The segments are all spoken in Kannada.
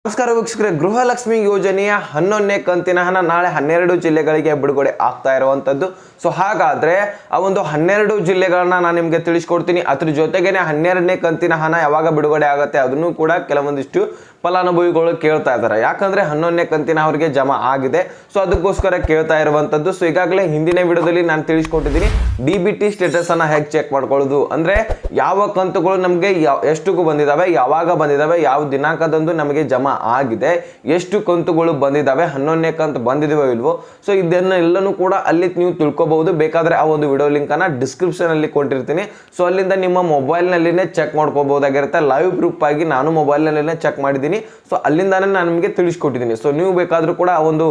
ನಮಸ್ಕಾರ ವೀಕ್ಷಕರೇ, ಗೃಹಲಕ್ಷ್ಮಿ ಯೋಜನೆಯ 11ನೇ ಕಂತಿನ ಹಣ ನಾಳೆ 12 ಜಿಲ್ಲೆಗಳಿಗೆ ಬಿಡುಗಡೆ ಆಗ್ತಾ ಇರುವಂತದ್ದು. ಸೊ ಹಾಗಾದ್ರೆ ಆ ಒಂದು 12 ಜಿಲ್ಲೆಗಳನ್ನ ನಾನು ನಿಮಗೆ ತಿಳಿಸ್ಕೊಡ್ತೀನಿ. ಅದ್ರ ಜೊತೆಗೇನೆ 12ನೇ ಕಂತಿನ ಹಣ ಯಾವಾಗ ಬಿಡುಗಡೆ ಆಗುತ್ತೆ ಅದನ್ನು ಕೂಡ ಕೆಲವೊಂದಿಷ್ಟು ಫಲಾನುಭವಿಗಳು ಕೇಳ್ತಾ ಇದ್ದಾರೆ. ಯಾಕಂದ್ರೆ 11ನೇ ಕಂತಿನ ಅವರಿಗೆ ಜಮಾ ಆಗಿದೆ, ಸೊ ಅದಕ್ಕೋಸ್ಕರ ಕೇಳ್ತಾ ಇರುವಂತದ್ದು. ಸೊ ಈಗಾಗಲೇ ಹಿಂದಿನ ವಿಡಿಯೋದಲ್ಲಿ ನಾನು ತಿಳಿಸ್ಕೊಟ್ಟಿದ್ದೀನಿ DBT ಸ್ಟೇಟಸ್ ಅನ್ನ ಹೇಗೆ ಚೆಕ್ ಮಾಡ್ಕೊಳ್ಳೋದು, ಅಂದ್ರೆ ಯಾವ ಕಂತುಗಳು ನಮಗೆ ಎಷ್ಟಕ್ಕೂ ಬಂದಿದಾವೆ, ಯಾವಾಗ ಬಂದಿದಾವೆ, ಯಾವ ದಿನಾಂಕದಂದು ನಮಗೆ ಜಮಾ ಆಗಿದೆ, ಎಷ್ಟು ಕಂತುಗಳು ಬಂದಿದಾವೆ, 11ನೇ ಕಂತು ಬಂದಿದೆವೋ ಇಲ್ವೋ. ಸೊ ಇದನ್ನೆಲ್ಲನೂ ಕೂಡ ಅಲ್ಲಿ ನೀವು ತಿಳ್ಕೊಬಹುದು. ಬೇಕಾದ್ರೆ ಆ ಒಂದು ವಿಡಿಯೋ ಲಿಂಕ್ ಅನ್ನ ಡಿಸ್ಕ್ರಿಪ್ಷನ್ ಅಲ್ಲಿ ಕೊಟ್ಟಿರ್ತೀನಿ. ಸೊ ಅಲ್ಲಿಂದ ನಿಮ್ಮ ಮೊಬೈಲ್ ನಲ್ಲಿನೇ ಚೆಕ್ ಮಾಡ್ಕೋಬಹುದಾಗಿರುತ್ತೆ. ಲೈವ್ ಪ್ರೂಫ್ ಆಗಿ ನಾನು ಮೊಬೈಲ್ ನಲ್ಲಿನೇ ಚೆಕ್ ಮಾಡಿದ್ದೀನಿ. ಸೊ ಅಲ್ಲಿಂದಾನೇ ನಾನು ನಿಮಗೆ ತಿಳಿಸ್ಕೊಟ್ಟಿದ್ದೀನಿ. ಸೊ ನೀವು ಬೇಕಾದ್ರೂ ಕೂಡ ಆ ಒಂದು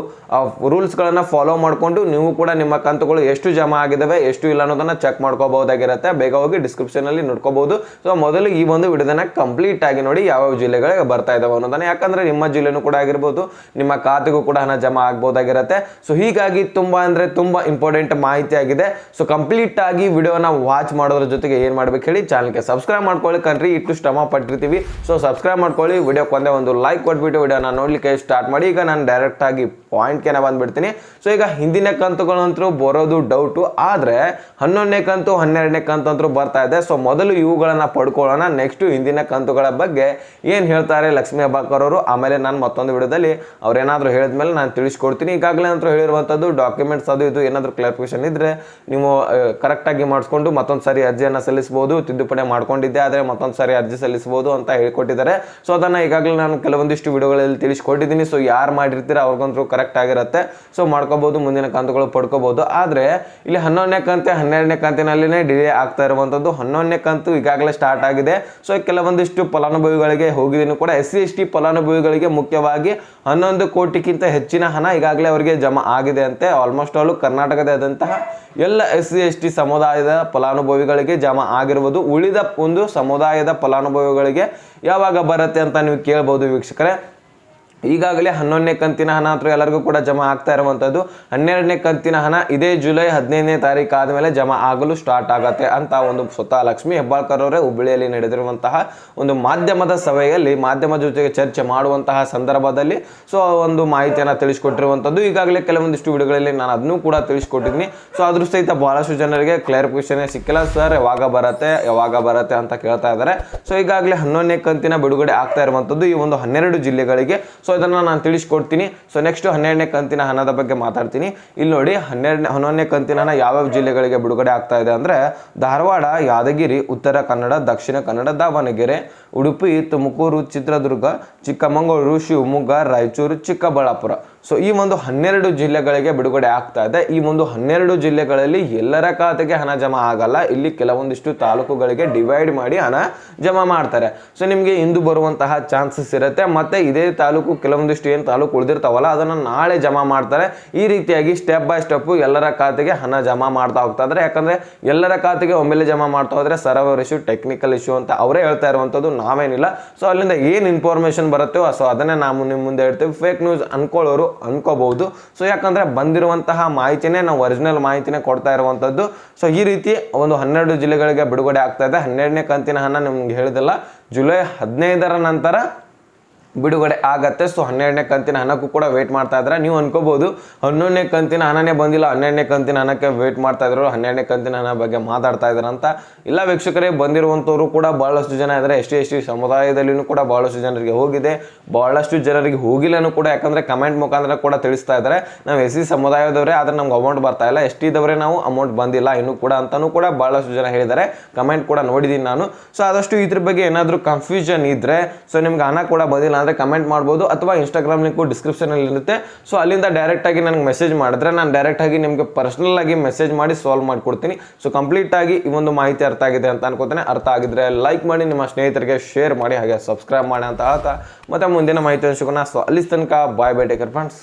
ರೂಲ್ಸ್ ಗಳನ್ನ ಫಾಲೋ ಮಾಡ್ಕೊಂಡು ನೀವು ಕೂಡ ನಿಮ್ಮ ಕಂತುಗಳು ಎಷ್ಟು ಜಮಾ ಆಗಿದಾವೆ ಎಷ್ಟು ಇಲ್ಲ ಅನ್ನೋದನ್ನ ಚೆಕ್ ಮಾಡ್ಕೋಬಹುದಾಗಿರುತ್ತೆ. ಬೇಗ ಹೋಗಿ ಡಿಸ್ಕ್ರಿಪ್ಷನ್ ಅಲ್ಲಿ ನೋಡ್ಕೋಬಹುದು. ಸೊ ಮೊದಲು ಈ ಒಂದು ವಿಡಿಯೋನ ಕಂಪ್ಲೀಟ್ ಆಗಿ ನೋಡಿ ಯಾವ ಜಿಲ್ಲೆಗಳಿಗೆ ಬರ್ತಾ ಇದಾವೆ ಅನ್ನೋದನ್ನ. ಯಾಕಂದ್ರೆ ನಿಮ್ಮ ಜಿಲ್ಲೆನೂ ಕೂಡ ಆಗಿರ್ಬೋದು, ನಿಮ್ಮ ಖಾತೆಗೂ ಕೂಡ ಹಣ ಜಮಾ ಆಗ್ಬೋದಾಗಿರುತ್ತೆ. ಸೊ ಹೀಗಾಗಿ ತುಂಬಾ ಇಂಪಾರ್ಟೆಂಟ್ ಮಾಹಿತಿ ಆಗಿದೆ. ಸೊ ಕಂಪ್ಲೀಟ್ ಆಗಿ ವಿಡಿಯೋನ ವಾಚ್ ಮಾಡೋದ್ರ ಜೊತೆಗೆ ಏನ್ ಮಾಡ್ಬೇಕು ಹೇಳಿ, ಚಾನಲ್ಗೆ ಸಬ್ಸ್ಕ್ರೈಬ್ ಮಾಡ್ಕೊಳ್ಳಿ. ಕಣ್ರಿ ಇಟ್ಟು ಶ್ರಮ ಪಟ್ಟಿರ್ತೀವಿ. ಸೊ ಸಬ್ಸ್ಕ್ರೈಬ್ ಮಾಡ್ಕೊಳ್ಳಿ. ವಿಡಿಯೋಕ್ಕೆ ಒಂದೇ ಒಂದು ಲೈಕ್ ಕೊಟ್ಬಿಟ್ಟು ವಿಡಿಯೋನ ನೋಡ್ಲಿಕ್ಕೆ ಸ್ಟಾರ್ಟ್ ಮಾಡಿ. ಈಗ ನಾನು ಡೈರೆಕ್ಟ್ ಆಗಿ ಪಾಯಿಂಟ್ಗೆ ಬಂದ್ಬಿಡ್ತೀನಿ. ಸೊ ಈಗ ಹಿಂದಿನ ಕಂತುಗಳಂತೂ ಬರೋದು ಡೌಟು, ಆದ್ರೆ 11ನೇ ಕಂತು 12ನೇ ಕಂತು ಅಂತೂ ಬರ್ತಾ ಇದೆ. ಸೊ ಮೊದಲು ಇವುಗಳನ್ನ ಪಡ್ಕೊಳ್ಳೋಣ. ನೆಕ್ಸ್ಟ್ ಹಿಂದಿನ ಕಂತುಗಳ ಬಗ್ಗೆ ಏನ್ ಹೇಳ್ತಾರೆ ಲಕ್ಷ್ಮೀ ಹೆಬ್ಬಾಳ್ಕರ್ ಅವರು, ಆಮೇಲೆ ನಾನು ಮತ್ತೊಂದು ವಿಡಿಯೋದಲ್ಲಿ ಅವ್ರೇನಾದ್ರು ಹೇಳಿದ್ಮೇಲೆ ನಾನು ತಿಳಿಸ್ಕೊಡ್ತೀನಿ. ಈಗಾಗಲೇ ಅಂತೂ ಹೇಳಿರುವಂಥದ್ದು ಡಾಕ್ಯುಮೆಂಟ್ಸ್ ಅದು ಇದು ಏನಾದರೂ ಕ್ಲಾರಿಫಿಕೇಶನ್ ಇದ್ರೆ ನೀವು ಕರೆಕ್ಟಾಗಿ ಮಾಡಿಸ್ಕೊಂಡು ಮತ್ತೊಂದು ಸಾರಿ ಅರ್ಜಿಯನ್ನು ಸಲ್ಲಿಸಬಹುದು. ತಿದ್ದುಪಡಿ ಮಾಡ್ಕೊಂಡಿದ್ದೆ ಆದರೆ ಮತ್ತೊಂದು ಸಾರಿ ಅರ್ಜಿ ಸಲ್ಲಿಸಬಹುದು ಅಂತ ಹೇಳ್ಕೊಟ್ಟಿದ್ದಾರೆ. ಸೊ ಅದನ್ನು ಈಗಾಗಲೇ ನಾನು ಕೆಲವೊಂದಿಷ್ಟು ವಿಡಿಯೋಗಳಲ್ಲಿ ತಿಳಿಸ್ಕೊಟ್ಟಿದ್ದೀನಿ. ಸೊ ಯಾರು ಮಾಡಿರ್ತೀರ ಅವ್ರಿಗಂತೂ ಕರೆಕ್ಟ್ ಆಗಿರುತ್ತೆ. ಸೊ ಮಾಡ್ಕೋಬಹುದು, ಮುಂದಿನ ಕಂತುಗಳು ಪಡ್ಕೋಬಹುದು. ಆದರೆ ಇಲ್ಲಿ 11ನೇ ಕಂತು 12ನೇ ಕಂತಿನಲ್ಲಿನೇ ಡಿಲೇ ಆಗ್ತಾ ಇರುವಂಥದ್ದು. 11ನೇ ಕಂತು ಈಗಾಗಲೇ ಸ್ಟಾರ್ಟ್ ಆಗಿದೆ. ಸೊ ಕೆಲವೊಂದಿಷ್ಟು ಫಲಾನುಭವಿಗಳಿಗೆ ಹೋಗಿದ್ದೀನಿ ಕೂಡ. SC/ST ಫಲಾನುಭವಿಗಳಿಗೆ ಮುಖ್ಯವಾಗಿ 11 ಕೋಟಿಗಿಂತ ಹೆಚ್ಚಿನ ಹಣ ಈಗಾಗಲೇ ಅವರಿಗೆ ಜಮಾ ಆಗಿದೆ ಅಂತೆ. ಆಲ್ಮೋಸ್ಟ್ ಆಲ್ ಕರ್ನಾಟಕದಾದ್ಯಂತಹ ಎಲ್ಲ SC/ST ಸಮುದಾಯದ ಫಲಾನುಭವಿಗಳಿಗೆ ಜಮಾ ಆಗಿರುವುದು. ಉಳಿದ ಒಂದು ಸಮುದಾಯದ ಫಲಾನುಭವಿಗಳಿಗೆ ಯಾವಾಗ ಬರುತ್ತೆ ಅಂತ ನೀವು ಕೇಳಬಹುದು ವೀಕ್ಷಕರೇ. ಈಗಾಗಲೇ 11ನೇ ಕಂತಿನ ಹಣ ಅಂತೂ ಎಲ್ಲರಿಗೂ ಕೂಡ ಜಮಾ ಆಗ್ತಾ ಇರುವಂಥದ್ದು. 12ನೇ ಕಂತಿನ ಹಣ ಇದೇ ಜುಲೈ 15ನೇ ತಾರೀಕು ಆದಮೇಲೆ ಜಮಾ ಆಗಲು ಸ್ಟಾರ್ಟ್ ಆಗತ್ತೆ ಅಂತ ಒಂದು ಸ್ವತಃ ಲಕ್ಷ್ಮೀ ಹೆಬ್ಬಾಳ್ಕರ್ ಅವರೇ ಹುಬ್ಬಳ್ಳಿಯಲ್ಲಿ ನಡೆದಿರುವಂತಹ ಒಂದು ಮಾಧ್ಯಮದ ಸಭೆಯಲ್ಲಿ ಮಾಧ್ಯಮ ಜೊತೆಗೆ ಚರ್ಚೆ ಮಾಡುವಂತಹ ಸಂದರ್ಭದಲ್ಲಿ ಸೊ ಒಂದು ಮಾಹಿತಿಯನ್ನು ತಿಳಿಸ್ಕೊಟ್ಟಿರುವಂಥದ್ದು. ಈಗಾಗಲೇ ಕೆಲವೊಂದಿಷ್ಟು ವಿಡಿಯೋಗಳಲ್ಲಿ ನಾನು ಅದನ್ನು ಕೂಡ ತಿಳಿಸ್ಕೊಟ್ಟಿದ್ದೀನಿ. ಸೊ ಅದ್ರ ಸಹಿತ ಬಹಳಷ್ಟು ಜನರಿಗೆ ಕ್ಲಾರಿಫಿಕೇಶನ್ ಸಿಕ್ಕಿಲ್ಲ. ಸರ್ ಯಾವಾಗ ಬರುತ್ತೆ ಅಂತ ಕೇಳ್ತಾ ಇದ್ದಾರೆ. ಸೊ ಈಗಾಗಲೇ 11ನೇ ಕಂತಿನ ಬಿಡುಗಡೆ ಆಗ್ತಾ ಇರುವಂಥದ್ದು ಈ ಒಂದು 12 ಜಿಲ್ಲೆಗಳಿಗೆ. ಸೊ ಇದನ್ನ ನಾನು ತಿಳಿಸ್ಕೊಡ್ತೀನಿ. ಸೊ ನೆಕ್ಸ್ಟ್ 12ನೇ ಕಂತಿನ ಹಣದ ಬಗ್ಗೆ ಮಾತಾಡ್ತೀನಿ. ಇಲ್ಲಿ ನೋಡಿ 11ನೇ ಕಂತಿನ ಹಣ ಯಾವ್ಯಾವ ಜಿಲ್ಲೆಗಳಿಗೆ ಬಿಡುಗಡೆ ಆಗ್ತಾ ಇದೆ ಅಂದ್ರೆ ಧಾರವಾಡ, ಯಾದಗಿರಿ, ಉತ್ತರ ಕನ್ನಡ, ದಕ್ಷಿಣ ಕನ್ನಡ, ದಾವಣಗೆರೆ, ಉಡುಪಿ, ತುಮಕೂರು, ಚಿತ್ರದುರ್ಗ, ಚಿಕ್ಕಮಗಳೂರು, ಶಿವಮೊಗ್ಗ, ರಾಯಚೂರು, ಚಿಕ್ಕಬಳ್ಳಾಪುರ. ಸೊ ಈ ಒಂದು 12 ಜಿಲ್ಲೆಗಳಿಗೆ ಬಿಡುಗಡೆ ಆಗ್ತಾ ಇದೆ. ಈ ಒಂದು 12 ಜಿಲ್ಲೆಗಳಲ್ಲಿ ಎಲ್ಲರ ಖಾತೆಗೆ ಹಣ ಜಮಾ ಆಗಲ್ಲ. ಇಲ್ಲಿ ಕೆಲವೊಂದಿಷ್ಟು ತಾಲೂಕುಗಳಿಗೆ ಡಿವೈಡ್ ಮಾಡಿ ಹಣ ಜಮಾ ಮಾಡ್ತಾರೆ. ಸೊ ನಿಮಗೆ ಇಂದು ಬರುವಂತಹ ಚಾನ್ಸಸ್ ಇರುತ್ತೆ. ಮತ್ತೆ ಇದೇ ತಾಲೂಕು ಕೆಲವೊಂದಿಷ್ಟು ಏನು ತಾಲೂಕು ಉಳಿದಿರ್ತಾವಲ್ಲ ಅದನ್ನ ನಾಳೆ ಜಮಾ ಮಾಡ್ತಾರೆ. ಈ ರೀತಿಯಾಗಿ ಸ್ಟೆಪ್ ಬೈ ಸ್ಟೆಪ್ ಎಲ್ಲರ ಖಾತೆಗೆ ಹಣ ಜಮಾ ಮಾಡ್ತಾ ಹೋಗ್ತಾ ಇದ್ದಾರೆ. ಯಾಕಂದ್ರೆ ಎಲ್ಲರ ಖಾತೆಗೆ ಒಮ್ಮೆಲೆ ಜಮಾ ಮಾಡ್ತಾ ಹೋದ್ರೆ ಸರ್ವರ್ ಇಶ್ಯೂ, ಟೆಕ್ನಿಕಲ್ ಇಶ್ಯೂ ಅಂತ ಅವರೇ ಹೇಳ್ತಾ ಇರುವಂತದ್ದು, ನಾವೇನಿಲ್ಲ. ಸೊ ಅಲ್ಲಿಂದ ಏನ್ ಇನ್ಫಾರ್ಮೇಶನ್ ಬರುತ್ತೋ ಸೊ ಅದನ್ನೇ ನಾವು ನಿಮ್ಮ ಮುಂದೆ ಹೇಳ್ತೇವೆ. ಫೇಕ್ ನ್ಯೂಸ್ ಅನ್ಕೊಳ್ಳೋರು ಅನ್ಕೋಬಹುದು. ಸೊ ಯಾಕಂದ್ರೆ ಬಂದಿರುವಂತಹ ಮಾಹಿತಿನೇ ನಾವು ಒರಿಜಿನಲ್ ಮಾಹಿತಿನೇ ಕೊಡ್ತಾ ಇರುವಂತದ್ದು. ಸೊ ಈ ರೀತಿ ಒಂದು 12 ಜಿಲ್ಲೆಗಳಿಗೆ ಬಿಡುಗಡೆ ಆಗ್ತಾ ಇದೆ. 12ನೇ ಕಂತಿನ ಹಣ ನಿಮ್ಗೆ ಹೇಳಿದಲ್ಲ ಜುಲೈ 15ರ ನಂತರ ಬಿಡುಗಡೆ ಆಗತ್ತೆ. ಸೊ 12ನೇ ಕಂತಿನ ಹಣಕ್ಕೂ ಕೂಡ ವೇಟ್ ಮಾಡ್ತಾ ಇದ್ದಾರೆ. ನೀವು ಅನ್ಕೋಬಹುದು 11ನೇ ಕಂತಿನ ಹಣನೇ ಬಂದಿಲ್ಲ, 12ನೇ ಕಂತಿನ ಹಣಕ್ಕೆ ವೇಟ್ ಮಾಡ್ತಾ ಇದ್ರು, 12ನೇ ಕಂತಿನ ಹಣ ಬಗ್ಗೆ ಮಾತಾಡ್ತಾ ಇದ್ದಾರೆ ಅಂತ. ಇಲ್ಲ ವೀಕ್ಷಕರೇ, ಬಂದಿರುವಂತವರು ಕೂಡ ಬಹಳಷ್ಟು ಜನ ಇದ್ದಾರೆ. ST/ST ಸಮುದಾಯದಲ್ಲಿನೂ ಕೂಡ ಬಹಳಷ್ಟು ಜನರಿಗೆ ಹೋಗಿದೆ, ಬಹಳಷ್ಟು ಜನರಿಗೆ ಹೋಗಿಲ್ಲೂ ಕೂಡ. ಯಾಕಂದ್ರೆ ಕಮೆಂಟ್ ಮುಖಾಂತರ ಕೂಡ ತಿಳಿಸ್ತಾ ಇದ್ದಾರೆ ನಾವು SC ಸಮುದಾಯದವರೇ ಆದ್ರೆ ನಮ್ಗೆ ಅಮೌಂಟ್ ಬರ್ತಾ ಇಲ್ಲ, ST ದವರೇ ನಾವು ಅಮೌಂಟ್ ಬಂದಿಲ್ಲ ಇನ್ನೂ ಕೂಡ ಅಂತಾನೂ ಕೂಡ ಬಹಳಷ್ಟು ಜನ ಹೇಳಿದ್ದಾರೆ. ಕಮೆಂಟ್ ಕೂಡ ನೋಡಿದೀನಿ ನಾನು. ಸೊ ಆದಷ್ಟು ಇದ್ರ ಬಗ್ಗೆ ಏನಾದರೂ ಕನ್ಫ್ಯೂಷನ್ ಇದ್ರೆ ಸೊ ನಿಮ್ಗೆ ಹಣ ಕೂಡ ಬಂದಿಲ್ಲ ಕಮೆಂಟ್ ಮಾಡಬಹುದು, ಅಥವಾ ಇನ್ಸ್ಟಾಗ್ರಾಮ್ ಲಿಂಕ್ ಡಿಸ್ಕ್ರಿಪ್ಷನ್ ಅಲ್ಲಿ ಇರುತ್ತೆ. ಸೊ ಅಲ್ಲಿಂದ ಡೈರೆಕ್ಟ್ ಆಗಿ ನನಗೆ ಮೆಸೇಜ್ ಮಾಡಿದ್ರೆ ನಾನು ಡೈರೆಕ್ಟ್ ಆಗಿ ನಿಮಗೆ ಪರ್ಸನಲ್ ಆಗಿ ಮೆಸೇಜ್ ಮಾಡಿ ಸಾಲ್ವ್ ಮಾಡ್ಕೊಡ್ತೀನಿ. ಸೊ ಕಂಪ್ಲೀಟ್ ಆಗಿ ಈ ಒಂದು ಮಾಹಿತಿ ಅರ್ಥ ಆಗಿದೆ ಅಂತ ಅನ್ಕೋತೇನೆ. ಅರ್ಥ ಆಗಿದ್ರೆ ಲೈಕ್ ಮಾಡಿ, ನಿಮ್ಮ ಸ್ನೇಹಿತರಿಗೆ ಶೇರ್ ಮಾಡಿ, ಹಾಗೆ ಸಬ್ಸ್ಕ್ರೈಬ್ ಮಾಡಿ ಅಂತ ಹೇಳ್ತಾ ಮತ್ತೆ ಮುಂದಿನ ಮಾಹಿತಿ ಸಿಗೋಣ. ಸೊ ಅಲ್ಲಿ ತನಕ bye bye, take care friends.